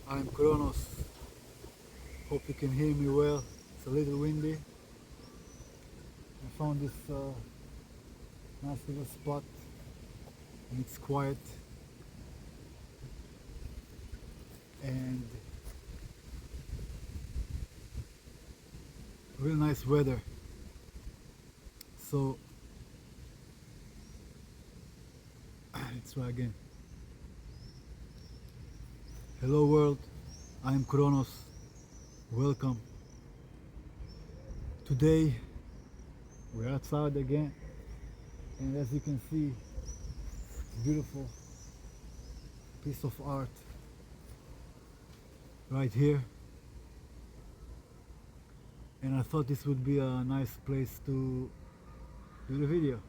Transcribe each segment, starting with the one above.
I'm Kronos. Hope you can hear me well. It's a little windy. I found this nice little spot and it's quiet and real nice weather. So let's try again. Hello world, I'm Kronos. Welcome. Today we're outside again and as you can see, it's a beautiful piece of art right here, and I thought this would be a nice place to do the video.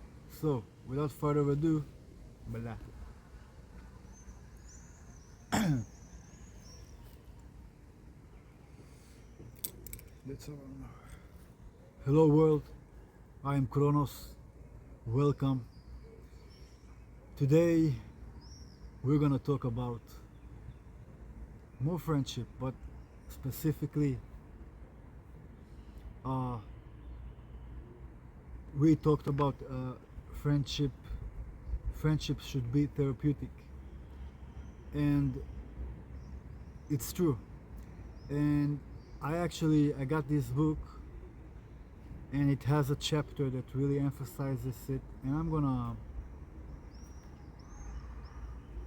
So without further ado, blah. Let's Hello world, I am Kronos. Welcome. Today we're gonna talk about more friendship, but specifically we talked about friendship. Friendship should be therapeutic, and it's true. And I got this book and it has a chapter that really emphasizes it, and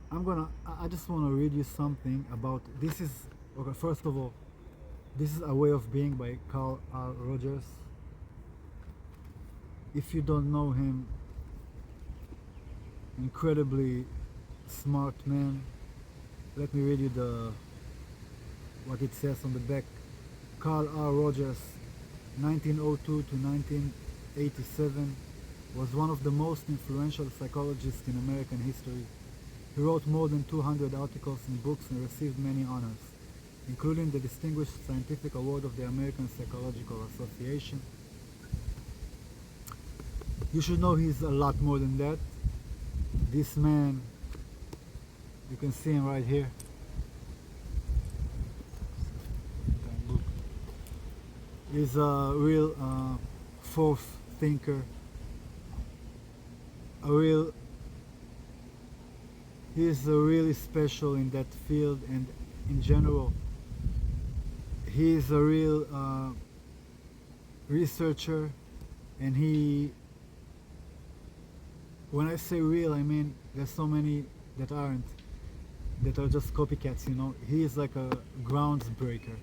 I just want to read you something about this. Is okay, first of all, this is A Way of Being by Carl R. Rogers. If you don't know him, incredibly smart man. Let me read you what it says on the back. Carl R. Rogers, 1902 to 1987, was one of the most influential psychologists in American history. He wrote more than 200 articles and books and received many honors, including the Distinguished Scientific Award of the American Psychological Association. You should know he's a lot more than that. This man, you can see him right here. Is a real fourth thinker. He is really special in that field, and in general, he is a real researcher, and when I say real, I mean there's so many that aren't, that are just copycats, you know. He is like a groundsbreaker.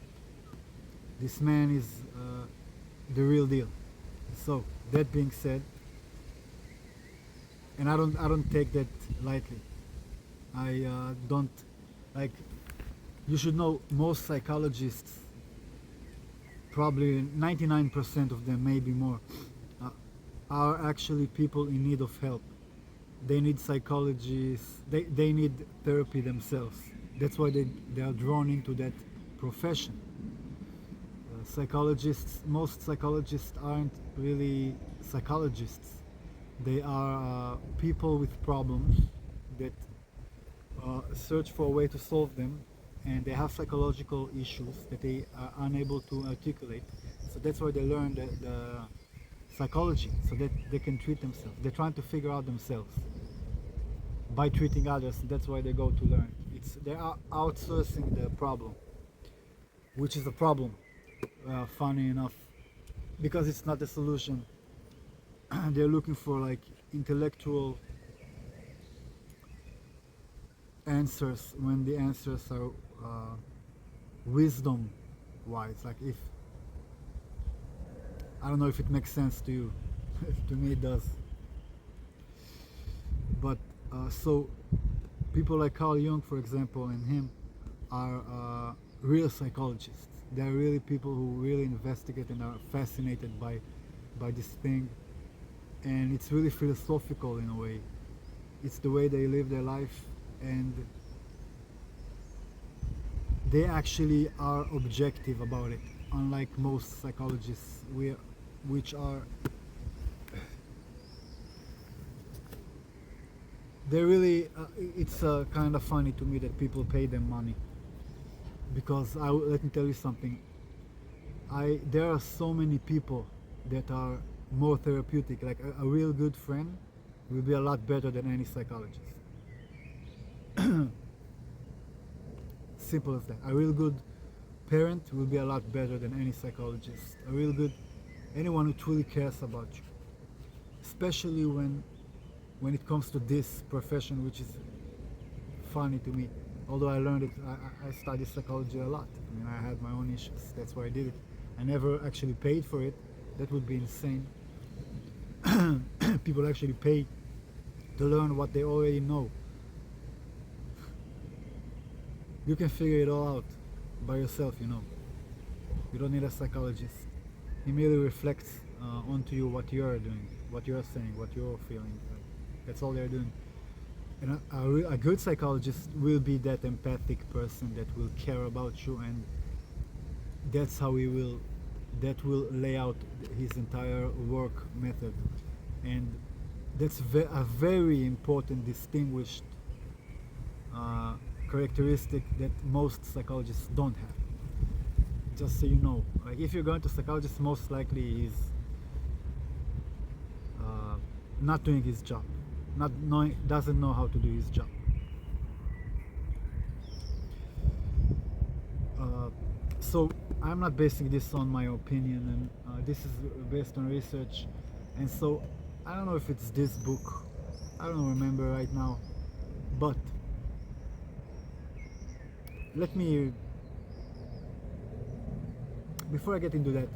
This man is the real deal. So that being said, and I don't take that lightly. I don't like. You should know most psychologists, probably 99% of them, maybe more, are actually people in need of help. They need psychologists. They need therapy themselves. That's why they are drawn into that profession. Most psychologists aren't really psychologists. They are people with problems that search for a way to solve them, and they have psychological issues that they are unable to articulate. So that's why they learn the psychology, so that they can treat themselves. They're trying to figure out themselves by treating others. That's why they go to learn. They are outsourcing the problem, which is a problem. Funny enough, because it's not a solution. They're looking for like intellectual answers when the answers are wisdom wise. Like, if I don't know if it makes sense to you. To me it does. But so people like Carl Jung, for example, and him are real psychologists. They're really people who really investigate and are fascinated by this thing, and it's really philosophical in a way. It's the way they live their life, and they actually are objective about it, unlike most psychologists, which are they're really it's kind of funny to me that people pay them money because let me tell you something. There are so many people that are more therapeutic. Like a real good friend will be a lot better than any psychologist. Simple as that. A real good parent will be a lot better than any psychologist. A real good anyone who truly cares about you, especially when it comes to this profession, which is funny to me. Although I learned it, I studied psychology a lot. I mean, I had my own issues. That's why I did it. I never actually paid for it. That would be insane. People actually pay to learn what they already know. You can figure it all out by yourself, you know. You don't need a psychologist. He merely reflects onto you what you're doing, what you're saying, what you're feeling. That's all they're doing. And a good psychologist will be that empathic person that will care about you, and that's how that will lay out his entire work method. And that's a very important, distinguished characteristic that most psychologists don't have. Just so you know, like if you're going to a psychologist, most likely he's not doing his job, doesn't know how to do his job. So I'm not basing this on my opinion, and this is based on research. And so I don't know if it's this book, I don't remember right now, but let me, before I get into that,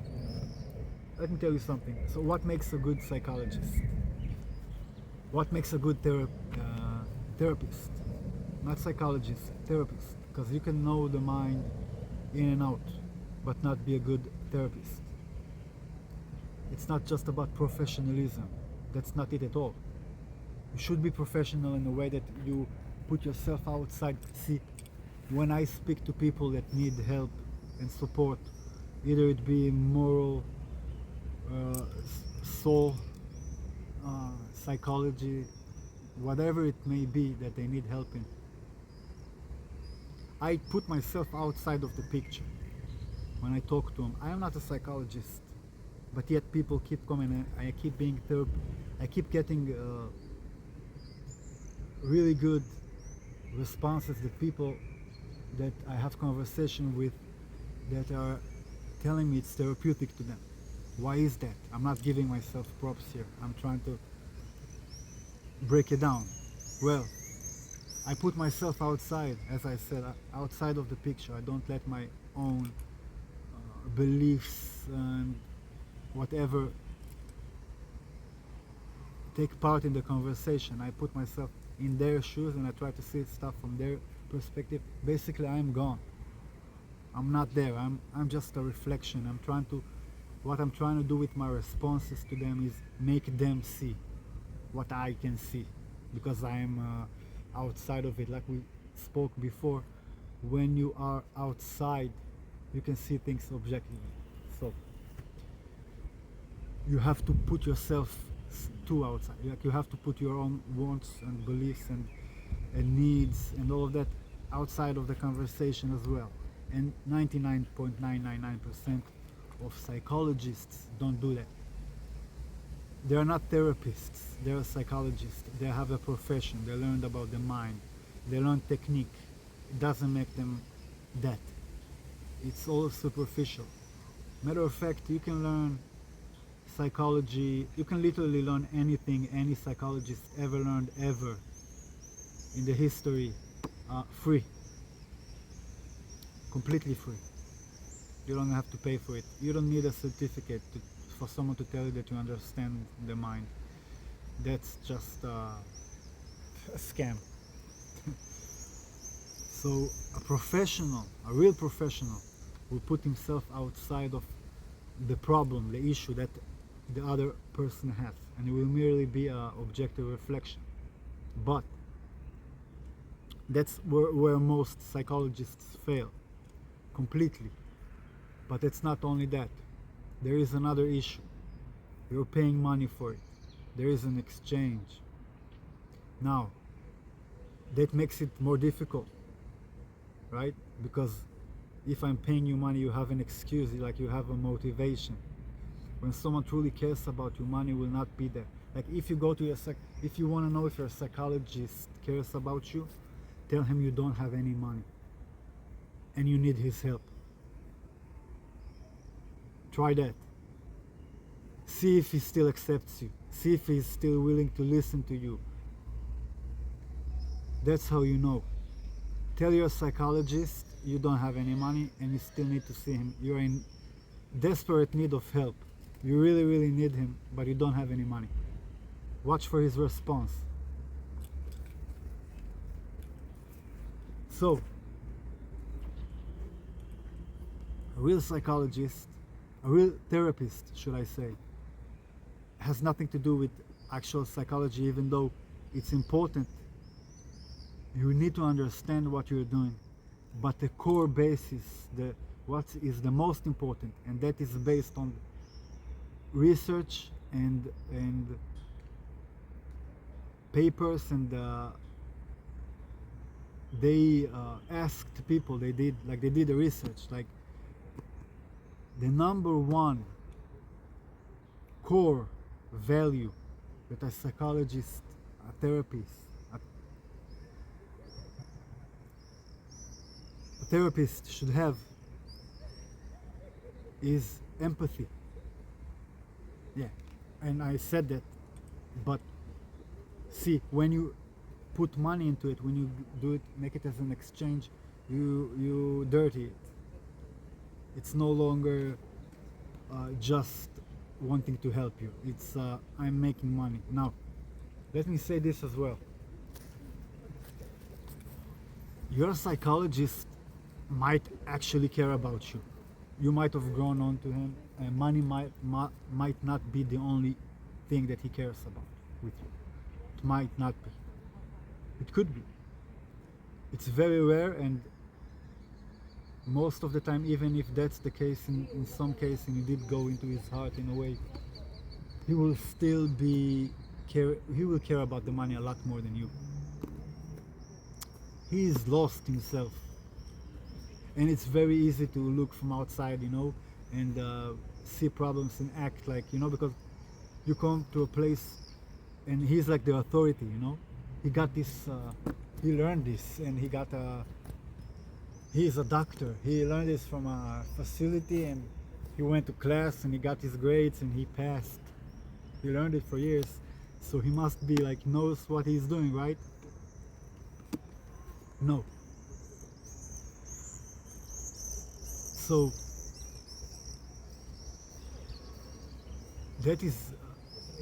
let me tell you something. So what makes a good psychologist? What makes a good therapist? Not psychologist, therapist. Because you can know the mind in and out, but not be a good therapist. It's not just about professionalism. That's not it at all. You should be professional in a way that you put yourself outside. See, when I speak to people that need help and support, either it be moral, soul, psychology, whatever it may be that they need help in, I put myself outside of the picture when I talk to them. I am not a psychologist, but yet people keep coming, and I keep being I keep getting really good responses. The people that I have conversation with that are telling me it's therapeutic to them. Why is that? I'm not giving myself props here. I'm trying to break it down. Well, I put myself outside, as I said, outside of the picture. I don't let my own beliefs and whatever take part in the conversation. I put myself in their shoes and I try to see stuff from their perspective. Basically, I'm gone. I'm not there. I'm just a reflection. What I'm trying to do with my responses to them is make them see what I can see, because I am outside of it. Like we spoke before, when you are outside, you can see things objectively. So you have to put yourself too outside. Like you have to put your own wants and beliefs and needs and all of that outside of the conversation as well. And 99.999% of psychologists don't do that. They are not therapists, they are psychologists. They have a profession, they learned about the mind, they learn technique. It doesn't make them that. It's all superficial. Matter of fact, you can learn psychology, you can literally learn anything any psychologist ever learned ever in the history, free. Completely free. You don't have to pay for it. You don't need a certificate for someone to tell you that you understand the mind. That's just a scam. So a professional, a real professional, will put himself outside of the problem, the issue that the other person has, and it will merely be an objective reflection. But that's where most psychologists fail completely. But it's not only that. There is another issue. You're paying money for it. There is an exchange. Now, that makes it more difficult, right? Because If I'm paying you money, you have an excuse, like you have a motivation. When someone truly cares about you, money will not be there. Like if you go to if you want to know if your psychologist cares about you, tell him you don't have any money and you need his help. Try that. See if he still accepts you. See if he's still willing to listen to you. That's how you know. Tell your psychologist you don't have any money and you still need to see him. You're in desperate need of help. You really, really need him, but you don't have any money. Watch for his response. So, a real psychologist, a real therapist, should I say, has nothing to do with actual psychology, even though it's important. You need to understand what you're doing, but the core basis, what is the most important, and that is based on research and papers, and they asked people. They did the research. Like the number one core value that a psychologist, a therapist, a therapist should have is empathy. Yeah, and I said that, but see, when you put money into it, when you do it, make it as an exchange, you dirty it. It's no longer just wanting to help you. It's I'm making money. Now, let me say this as well. Your psychologist might actually care about you. You might have grown on to him, and money might not be the only thing that he cares about with you. It might not be. It could be. It's very rare, and most of the time, even if that's the case, in some case, and you did go into his heart in a way, he will still he will care about the money a lot more than you. He is lost himself, and it's very easy to look from outside, and see problems and act like, because you come to a place and he's like the authority. He got this, he learned this, and he's a doctor. He learned this from a facility, and he went to class and he got his grades and he passed. He learned it for years, so he must be like, knows what he's doing, right? No. So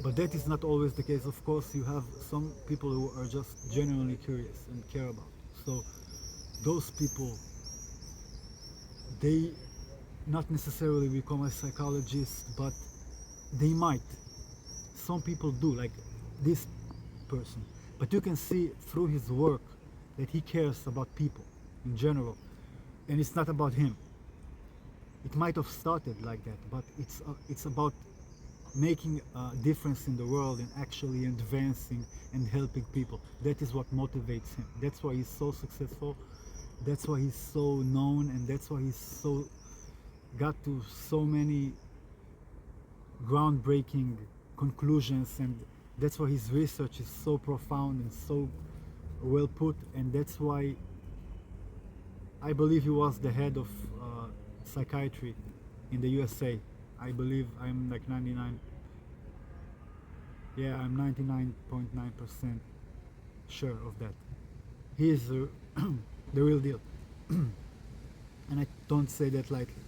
but that is not always the case. Of course, you have some people who are just genuinely curious and care about it. So those people, they not necessarily become a psychologist, but they might. Some people do, like this person. But you can see through his work that he cares about people in general, and it's not about him. It might have started like that, but it's about making a difference in the world and actually advancing and helping people. That is what motivates him. That's why he's so successful. That's why he's so known, and that's why he's got to so many groundbreaking conclusions, and that's why his research is so profound and so well put, and that's why I believe he was the head of psychiatry in the USA. I believe I'm like 99.9% sure of that. He is the real deal. And I don't say that lightly.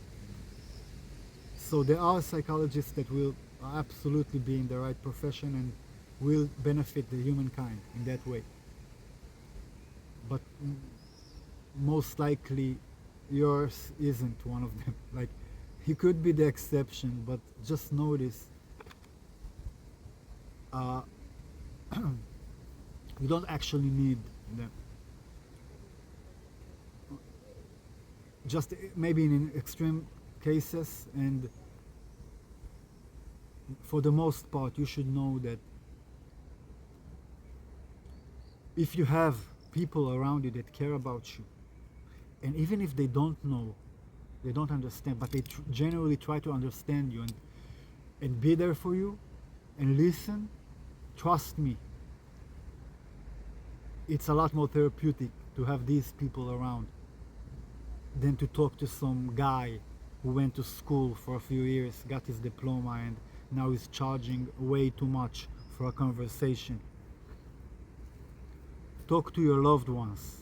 So there are psychologists that will absolutely be in the right profession and will benefit the humankind in that way. But most likely yours isn't one of them. Like, he could be the exception, but just notice you don't actually need them. Just maybe in extreme cases, and for the most part you should know that if you have people around you that care about you, and even if they don't know They don't understand, but they genuinely try to understand you and be there for you and listen. Trust me, it's a lot more therapeutic to have these people around than to talk to some guy who went to school for a few years, got his diploma, and now is charging way too much for a conversation. Talk to your loved ones.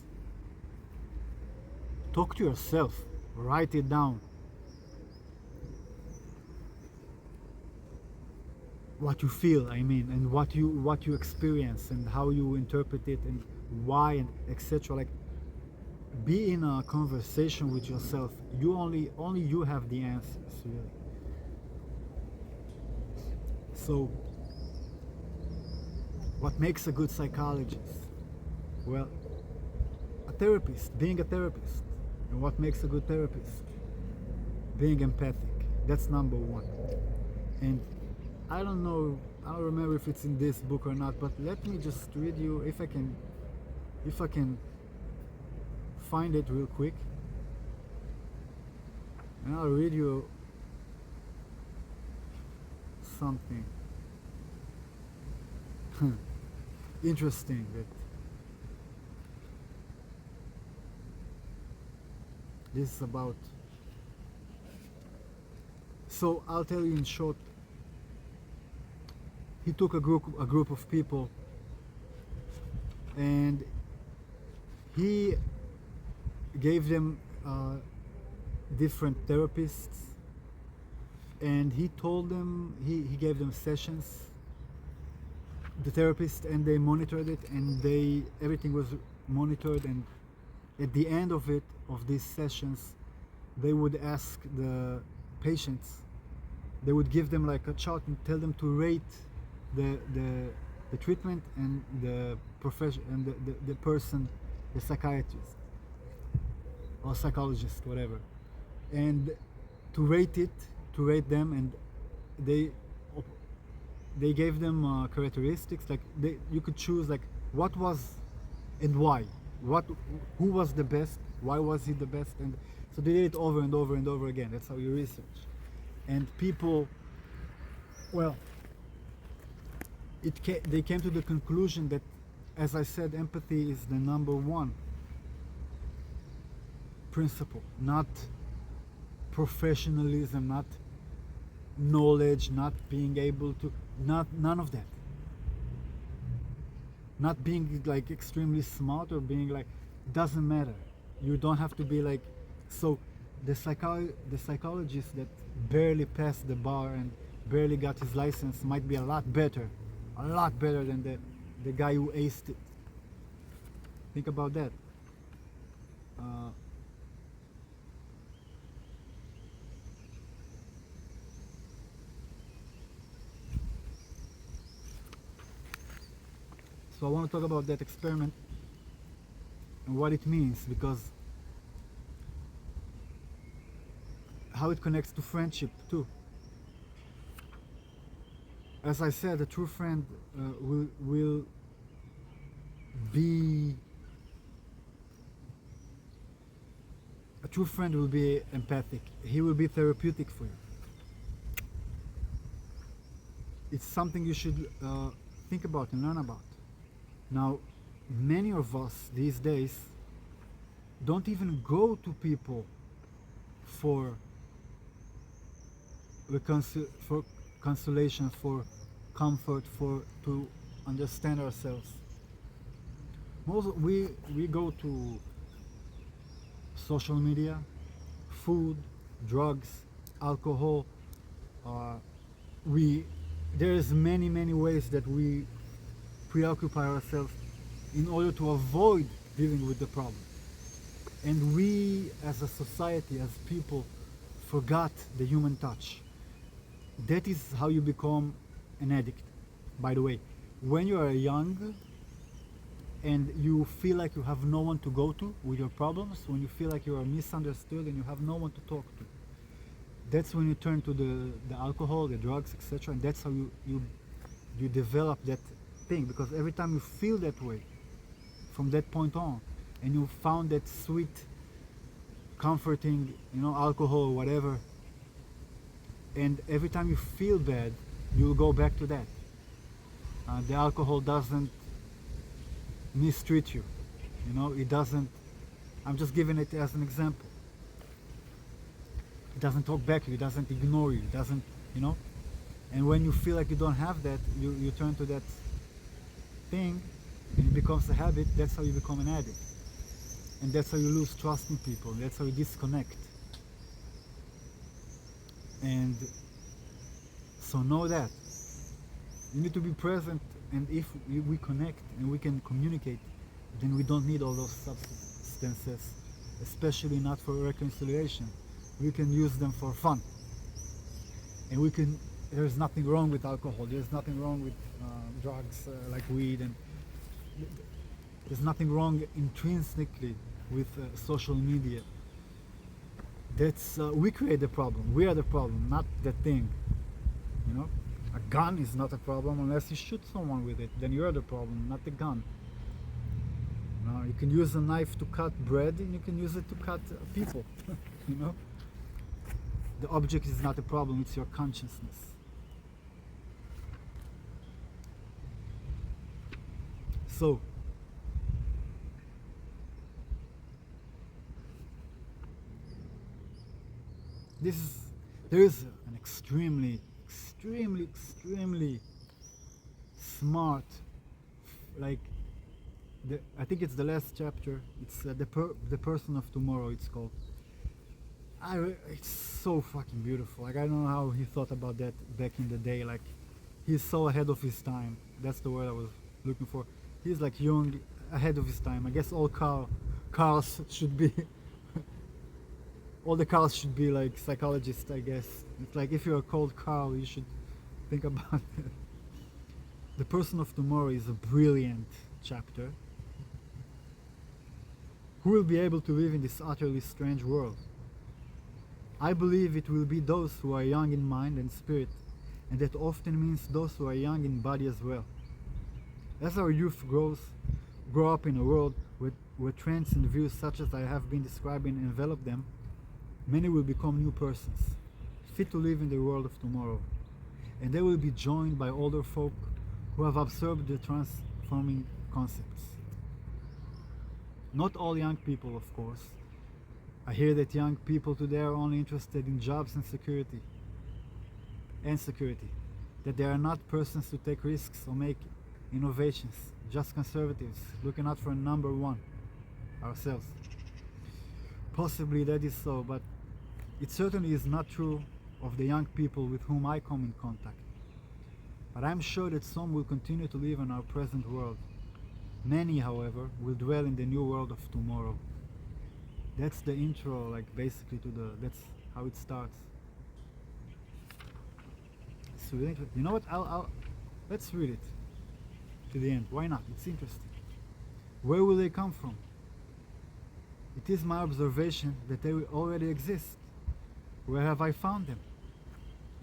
Talk to yourself. Write it down. What you feel, I mean, and what you experience, and how you interpret it, and why, and etc. Like, be in a conversation with yourself. You only you have the answers, really. So, what makes a good psychologist? Well, a therapist, being a therapist. And what makes a good therapist? Being empathic. That's number one. And I don't know, I don't remember if it's in this book or not, but let me just read you, if I can find it real quick. And I'll read you something interesting that this is about. So I'll tell you in short. He took a group of people, and he gave them different therapists, and he told them, he gave them sessions, the therapist, and they monitored it, and everything was monitored, and at the end of these sessions, they would ask the patients, they would give them like a chart and tell them to rate the treatment and the profession and the person, the psychiatrist or psychologist, whatever, and to rate them, and they gave them characteristics, like you could choose like what was and why, who was the best, why was he the best, and so they did it over and over and over again. That's how you research. And people, well, they came to the conclusion that, as I said, empathy is the number one principle, not professionalism, not knowledge, not being able to, none of that. Not being like extremely smart or being like, doesn't matter. You don't have to be like, so the psychologist that barely passed the bar and barely got his license might be a lot better than the guy who aced it. Think about that. So I want to talk about that experiment and what it means, because how it connects to friendship too. As I said, a true friend will be empathic. He will be therapeutic for you. It's something you should think about and learn about. Now, many of us these days don't even go to people for consolation, for comfort, to understand ourselves. We go to social media, food, drugs, alcohol. There's many ways that we preoccupy ourselves in order to avoid dealing with the problem. And we, as a society, as people, forgot the human touch. That is how you become an addict, by the way. When you are young and you feel like you have no one to go to with your problems, when you feel like you are misunderstood and you have no one to talk to, that's when you turn to the alcohol, the drugs, etc. And that's how you develop that thing, because every time you feel that way, from that point on, and you found that sweet comforting, alcohol or whatever. And every time you feel bad, you'll go back to that. The alcohol doesn't mistreat you. It doesn't. I'm just giving it as an example. It doesn't talk back to you. It doesn't ignore you. It doesn't, And when you feel like you don't have that, you turn to that thing, and it becomes a habit. That's how you become an addict. And that's how you lose trust in people. That's how you disconnect. And so know that. You need to be present, and if we connect and we can communicate, then we don't need all those substances, especially not for reconciliation. We can use them for fun. And there's nothing wrong with alcohol. There's nothing wrong with drugs like weed, and there's nothing wrong intrinsically with social media. That's we create the problem. We are the problem, not the thing. A gun is not a problem unless you shoot someone with it. Then you're the problem, not the gun. You can use a knife to cut bread, and you can use it to cut people. The object is not a problem, it's your consciousness. So, there is an extremely smart, like, I think it's the last chapter. It's the person of tomorrow. It's called. It's so fucking beautiful. Like, I don't know how he thought about that back in the day. Like, he's so ahead of his time. That's the word I was looking for. He's like young, ahead of his time. I guess all cars should be. All the cars should be like psychologists, I guess. It's like, if you're called Carl, you should think about it. The person of tomorrow is a brilliant chapter. Who will be able to live in this utterly strange world? I believe it will be those who are young in mind and spirit, and that often means those who are young in body as well. As our youth grow up in a world where trends and views such as I have been describing envelop them, many will become new persons, fit to live in the world of tomorrow, and they will be joined by older folk who have absorbed the transforming concepts. Not all young people, of course. I hear that young people today are only interested in jobs and security, that they are not persons to take risks or make innovations, just conservatives looking out for number one, ourselves. Possibly that is so, but it certainly is not true of the young people with whom I come in contact. But I'm sure that some will continue to live in our present world. Many, however, will dwell in the new world of tomorrow. That's the intro, like, basically that's how it starts. It's really interesting. You know what? Let's read it to the end. Why not? It's interesting. Where will they come from? It is my observation that they already exist. Where have I found them?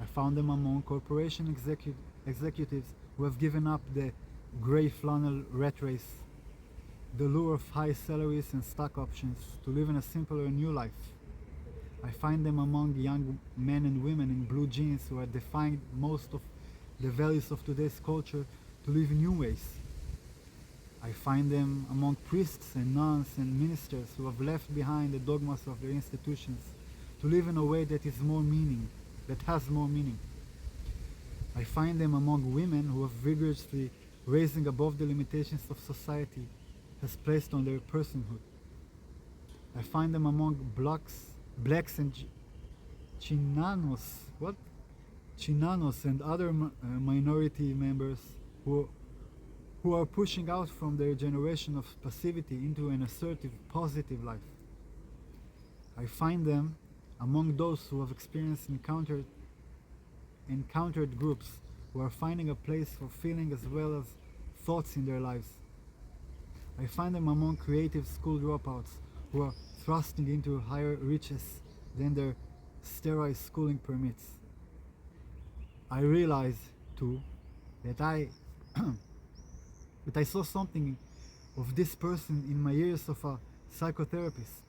I found them among corporation executives who have given up the grey flannel rat race, the lure of high salaries and stock options, to live in a simpler new life. I find them among young men and women in blue jeans who are defying most of the values of today's culture to live in new ways. I find them among priests and nuns and ministers who have left behind the dogmas of their institutions to live in a way that has more meaning. I find them among women who have vigorously raising above the limitations of society has placed on their personhood. I find them among blacks and Chinanos and other minority members who are pushing out from their generation of passivity into an assertive, positive life. I find them among those who have encountered groups who are finding a place for feeling as well as thoughts in their lives. I find them among creative school dropouts who are thrusting into higher reaches than their sterile schooling permits. I realize, too, that I saw something of this person in my years of a psychotherapist.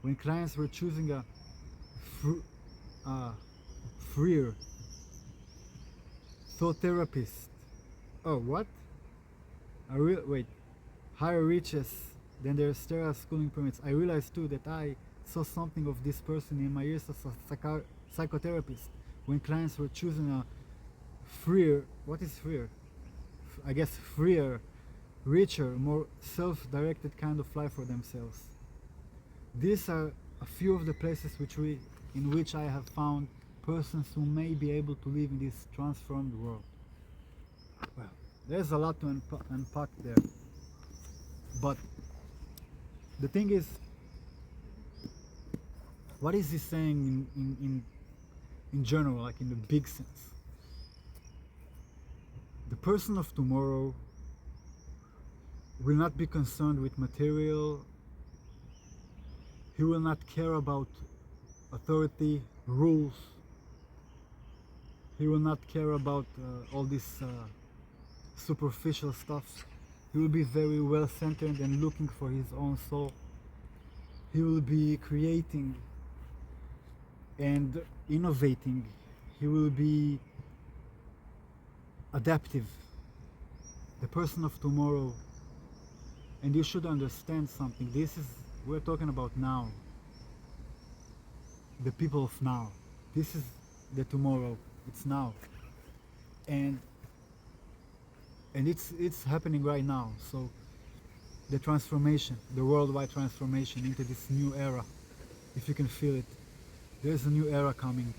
when clients were choosing a uh, freer thought therapist. Oh, what? Wait, higher reaches than their sterile schooling permits. I realized too that I saw something of this person in my years as a psychotherapist when clients were choosing a freer, what is freer? I guess freer, richer, more self-directed kind of life for themselves. These are a few of the places in which I have found persons who may be able to live in this transformed world. Well, there's a lot to unpack there. But the thing is, what is he saying in general, like in the big sense? The person of tomorrow will not be concerned with material. He will not care about authority, rules. He will not care about all this superficial stuff. He will be very well centered and looking for his own soul. He will be creating and innovating. He will be adaptive. The person of tomorrow. And you should understand something. We're talking about now. The people of now. This is the tomorrow. It's now. And it's happening right now. So the transformation, the worldwide transformation into this new era, if you can feel it, there's a new era coming.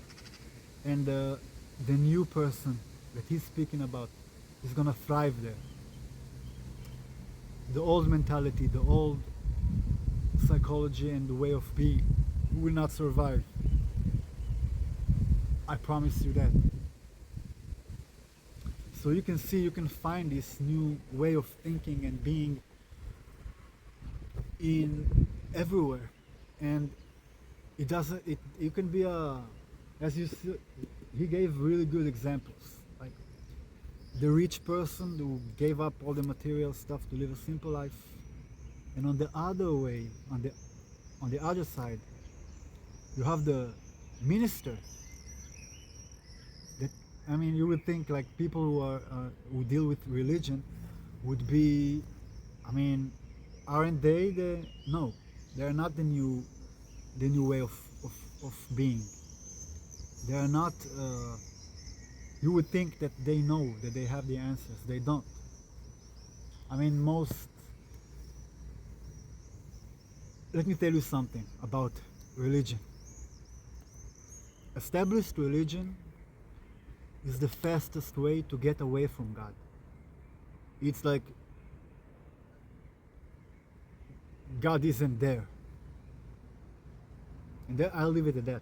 And the new person that he's speaking about is gonna thrive there. The old mentality, the old psychology and the way of being will not survive. I promise you that. So you can see, you can find this new way of thinking and being in everywhere. And it doesn't, you can be as you see, he gave really good examples. Like the rich person who gave up all the material stuff to live a simple life. And on the other way, on the other side, you have the minister. That, I mean, you would think like people who deal with religion would be, I mean, aren't they no, they're not the new way of being. They are not. You would think that they know, that they have the answers. They don't. I mean, let me tell you something about religion. Established religion is the fastest way to get away from God. It's like God isn't there. And I'll leave it at that,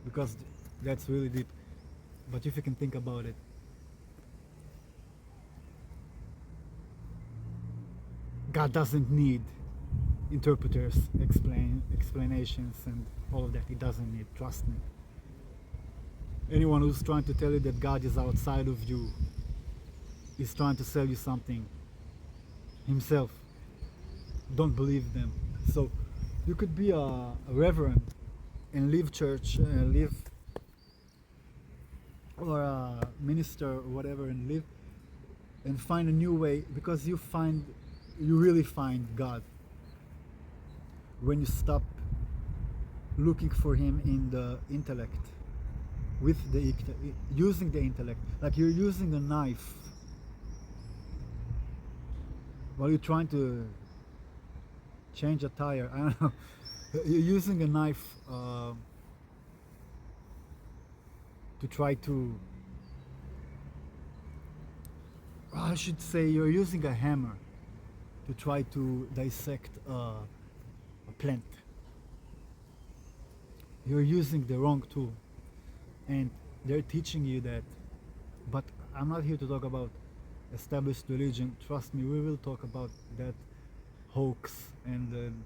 because that's really deep. But if you can think about it, God doesn't need interpreters, explanations and all of that. He doesn't need, trust me. Anyone who's trying to tell you that God is outside of you is trying to sell you something himself. Don't believe them. So you could be a reverend and leave church, or a minister or whatever, and find a new way, because you really find God when you stop looking for him in the intellect, using the intellect, like you're using a knife while you're trying to change a tire. I don't know. You're using a knife to try to, I should say, you're using a hammer to try to dissect a plant. You're using the wrong tool, and they're teaching you that. But I'm not here to talk about established religion. Trust me, we will talk about that hoax, and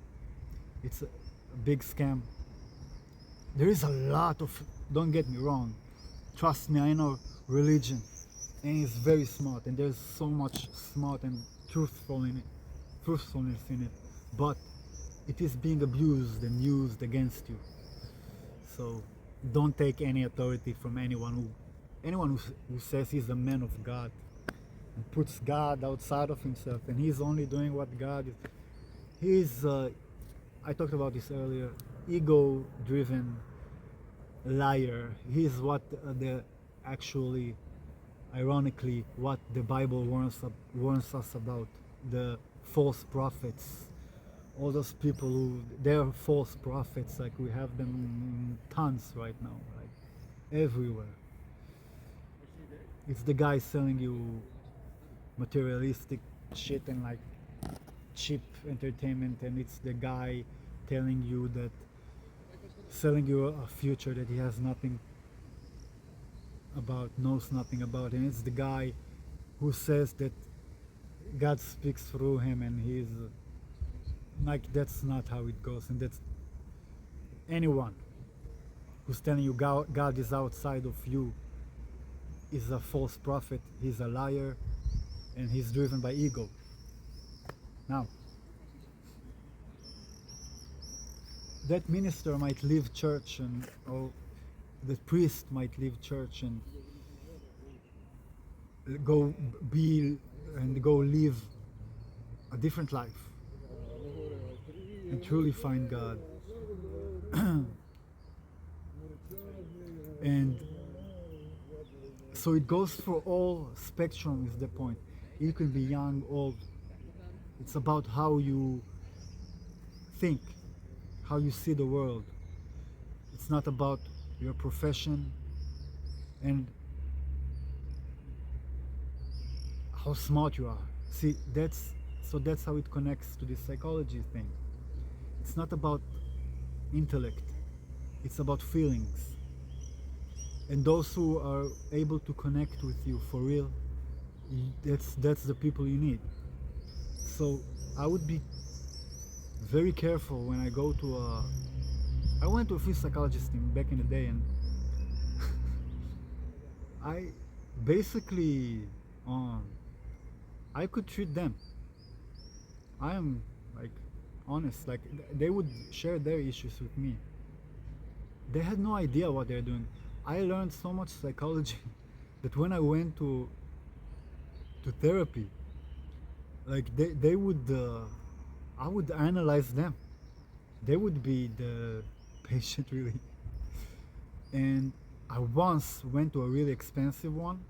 it's a big scam. There is a lot of, don't get me wrong, trust me, I know religion, and it's very smart, and there's so much smart and truthfulness in it. But it is being abused and used against you. So don't take any authority from anyone who says he's a man of God and puts God outside of himself, and he's only doing what God is. He's I talked about this earlier, ego driven liar. He's what the actually, ironically, what the Bible warns us about, the false prophets. All those people who, they're false prophets, like we have them in tons right now, like everywhere. It's the guy selling you materialistic shit and like cheap entertainment, and it's the guy telling you that, selling you a future that he has nothing about, knows nothing about, and it's the guy who says that God speaks through him, and he's like, that's not how it goes. And that's anyone who's telling you God is outside of you is a false prophet. He's a liar, and he's driven by ego. Now, that minister might leave church, and or the priest might leave church and go live a different life and truly find God. And so it goes for all spectrum, is the point. You can be young, old. It's about how you think, how you see the world. It's not about your profession and how smart you are. See, that's how it connects to this psychology thing. It's not about intellect, it's about feelings. And those who are able to connect with you for real, that's the people you need. So I would be very careful when I go to I went to a few psychologists back in the day, and I basically I could treat them. I am like honest, like they would share their issues with me. They had no idea what they're doing. I learned so much psychology that when I went to therapy, like they would I would analyze them. They would be the patient really. And I once went to a really expensive one.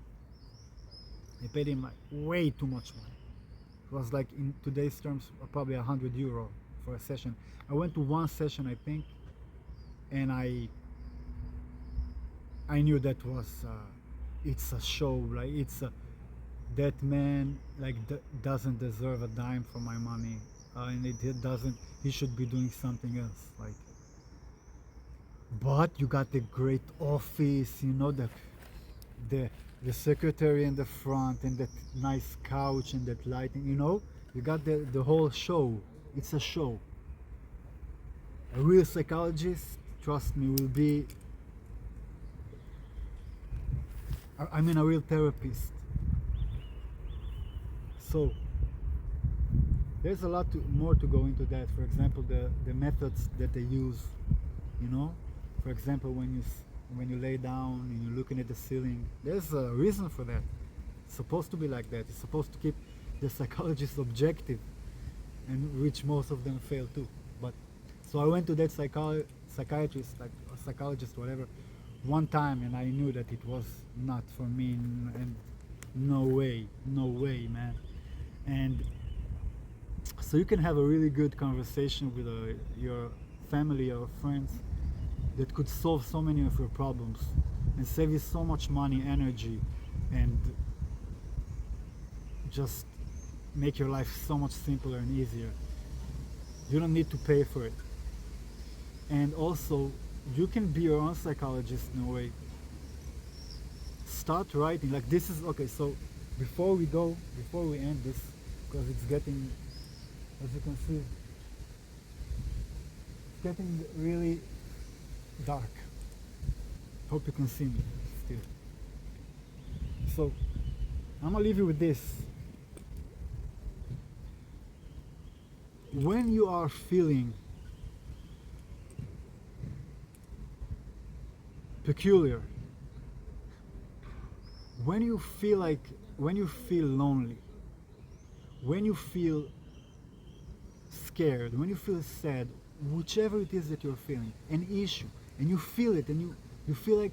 I paid him like way too much money. It was like, in today's terms, probably €100 for a session. I went to one session, I think, and I knew that was it's a show, like that man like doesn't deserve a dime for my money, and it doesn't. He should be doing something else. Like, but you got the great office, you know, the secretary in the front, and that nice couch and that lighting, you know, you got the whole show. It's a show. A real psychologist, trust me, will be, I mean, a real therapist. So there's a lot more to go into that. For example, the methods that they use, you know. For example, when you lay down and you're looking at the ceiling, there's a reason for that. It's supposed to be like that. It's supposed to keep the psychologist objective, and which most of them fail to. But so I went to that psychiatrist, like a psychologist, whatever, one time, and I knew that it was not for me, and no way, man. And so you can have a really good conversation with your family or friends that could solve so many of your problems and save you so much money, energy, and just make your life so much simpler and easier. You don't need to pay for it. And also, you can be your own psychologist in a way. Start writing. Like, this is okay. So before we end this, because it's getting, as you can see, it's getting really dark. Hope you can see me still. So I'm gonna leave you with this. When you are feeling peculiar. When you feel lonely, when you feel scared, when you feel sad, whichever it is that you're feeling, an issue, and you feel it, and you feel like,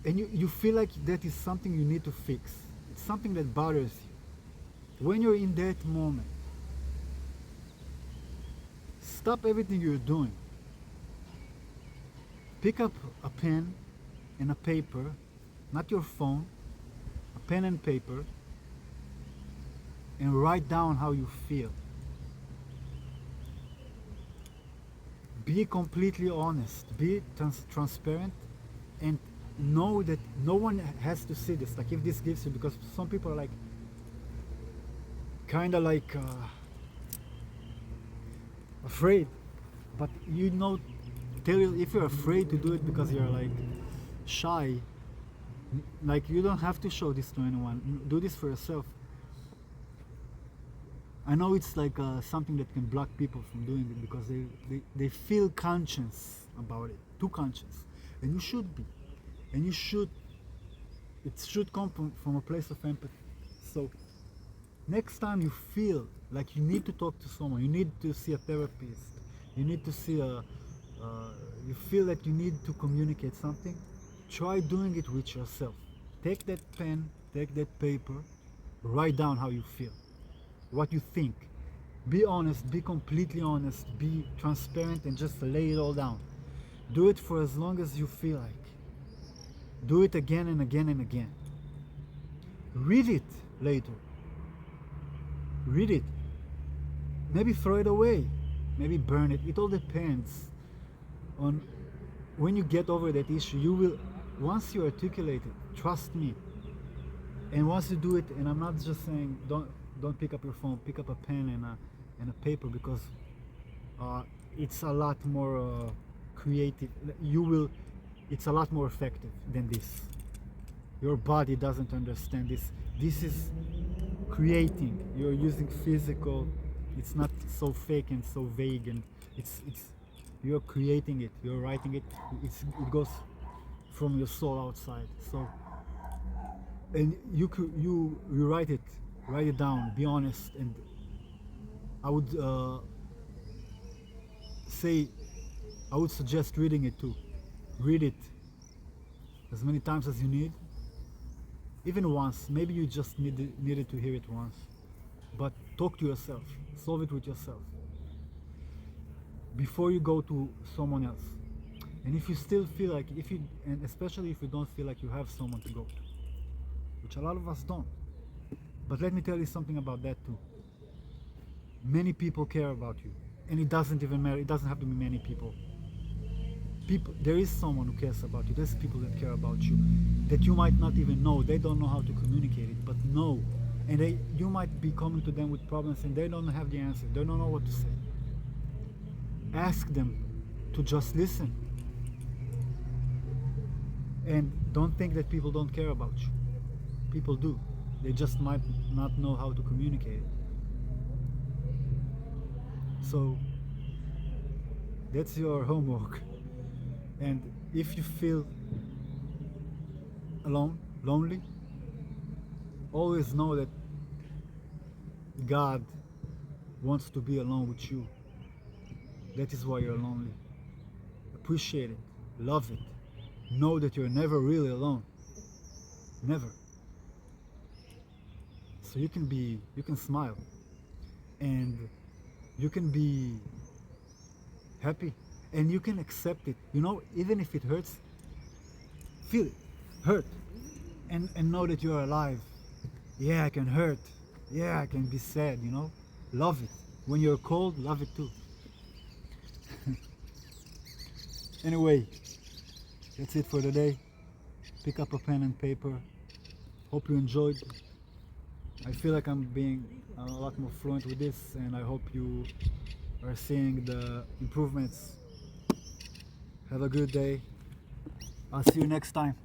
and you feel like that is something you need to fix. It's something that bothers you. When you're in that moment, stop everything you're doing. Pick up a pen and a paper, not your phone, a pen and paper, and write down how you feel. Be completely honest, be transparent, and know that no one has to see this. Like if this gives you, because some people are like, kind of like afraid, but you know, if you're afraid to do it because you're like shy, like you don't have to show this to anyone. Do this for yourself. I know it's like something that can block people from doing it because they feel conscious about it, too conscious, and you should be, and it should come from a place of empathy. So next time you feel like you need to talk to someone, you need to see a therapist, you need to see you feel that you need to communicate something, try doing it with yourself. Take that pen, take that paper, write down how you feel, what you think. Be honest, be completely honest, be transparent, and just lay it all down. Do it for as long as you feel like. Do it again and again and again. Read it later. Read it. Maybe throw it away. Maybe burn it. It all depends on when you get over that issue. You will, once you articulate it, trust me. And once you do it, and I'm not just saying don't pick up your phone, pick up a pen and a paper, because it's a lot more creative. It's a lot more effective than this. Your body doesn't understand this. This is creating. You're using physical. It's not so fake and so vague, and it's you're creating it. You're writing it. It goes from your soul outside. So, and you write it down. Be honest, and I would suggest reading it too. Read it as many times as you need. Even once, maybe you just needed to hear it once. But talk to yourself, solve it with yourself before you go to someone else. And if you still feel like, and especially if you don't feel like you have someone to go to, which a lot of us don't. But let me tell you something about that too. Many people care about you, and it doesn't even matter. It doesn't have to be many people. There is someone who cares about you. There's people that care about you that you might not even know. They don't know how to communicate it, but know. And you might be coming to them with problems and they don't have the answer. They don't know what to say. Ask them to just listen. And don't think that people don't care about you. People do. They just might not know how to communicate it. So that's your homework. And if you feel alone, lonely, always know that God wants to be alone with you. That is why you're lonely. Appreciate it, love it. Know that you're never really alone. Never. So you can smile, and you can be happy, and you can accept it. You know, even if it hurts, feel it, hurt, and know that you're alive. Yeah, I can hurt. Yeah, I can be sad, you know. Love it. When you're cold, love it too. Anyway, that's it for today. Pick up a pen and paper. Hope you enjoyed. I feel like I'm being a lot more fluent with this, and I hope you are seeing the improvements. Have a good day. I'll see you next time.